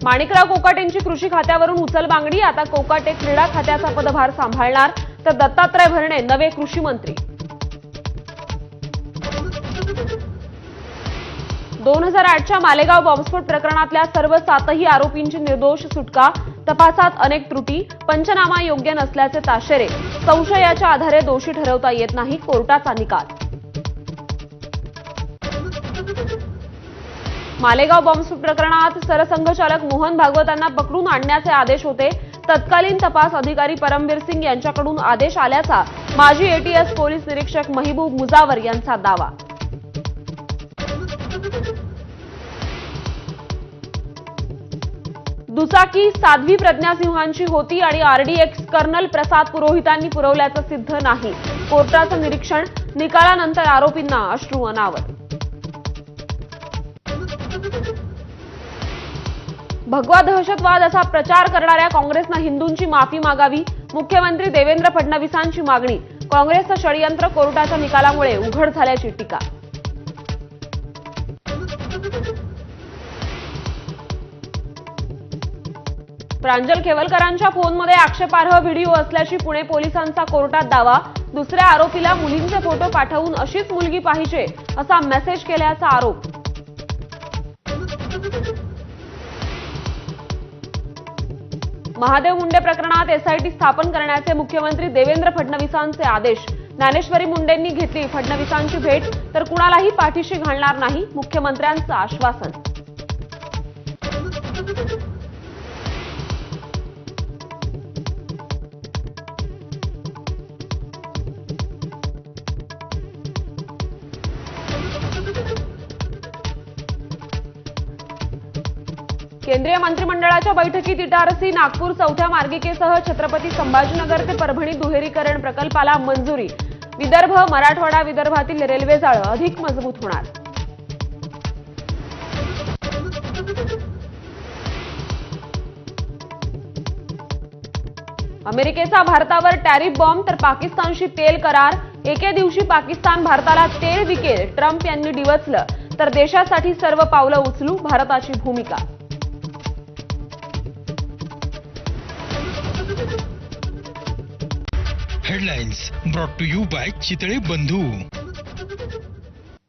माणिकराव कोकाटेंची कृषी खात्यावरून उचलबांगडी। आता कोकाटे क्रीडा खात्याचा पदभार सांभाळणार, तर दत्तात्रय भरणे नवे कृषी मंत्री। 2008च्या मालेगाव बॉम्बस्फोट प्रकरणातल्या सर्व 7ही आरोपींची निर्दोष सुटका। तपासात अनेक त्रुटी, पंचनामा योग्य नसल्याचे ताशेरे। संशयाच्या आधारे दोषी ठरवता येत नाही, कोर्टाचा निकाल। मालेगाव बॉम्बस्फोट प्रकरणात सरसंघचालक मोहन भागवतांना पकडून आणण्याचे आदेश होते। तत्कालीन तपास अधिकारी परमवीर सिंग यांच्याकडून आदेश आल्याचा माजी एटीएस पोलीस निरीक्षक महबूब मुजावर यांचा दावा। दुचाकी साध्वी प्रज्ञा सिंहांची होती आणि आरडीएक्स कर्नल प्रसाद पुरोहितांनी पुरवल्याचं सिद्ध नाही। कोर्टाचं निरीक्षण, निकालानंतर आरोपींना अश्रू अनावर। भगवा दहशतवाद असा प्रचार करणाऱ्या काँग्रेसनं हिंदूंची माफी मागावी, मुख्यमंत्री देवेंद्र फडणवीसांची मागणी। काँग्रेसचं षडयंत्र कोर्टाच्या निकालामुळे उघड झाल्याची टीका। प्रांजल खेवलकरांच्या फोनमध्ये आक्षेपार्ह व्हिडिओ असल्याची पुणे पोलिसांचा कोर्टात दावा। दुसऱ्या आरोपीला मुलींचे फोटो पाठवून अशीच मुलगी पाहिजे असा मेसेज केल्याचा आरोप। महादेव मुंडे प्रकरणात एसआयटी स्थापन करण्याचे मुख्यमंत्री देवेंद्र फडणवीसांचे आदेश। ज्ञानेश्वरी मुंडेंनी घेतली फडणवीसांची भेट, तर कुणालाही पाठीशी घालणार नाही, मुख्यमंत्र्यांचं आश्वासन। केंद्रीय मंत्रिमंडळाच्या बैठकीत इटारसी नागपूर चौथ्या मार्गिकेसह छत्रपती संभाजीनगर ते परभणी दुहेरीकरण प्रकल्पाला मंजुरी। विदर्भ, मराठवाडा, विदर्भातील रेल्वे जाळं अधिक मजबूत होणार। अमेरिकेचा भारतावर टॅरिफ बॉम्ब, तर पाकिस्तानशी तेल करार। एके दिवशी पाकिस्तान भारताला तेल विकेल, ट्रम्प यांनी डिवचलं, तर देशासाठी सर्व पावलं उचलू, भारताची भूमिका। Headlines brought to you by Chitale बंधू।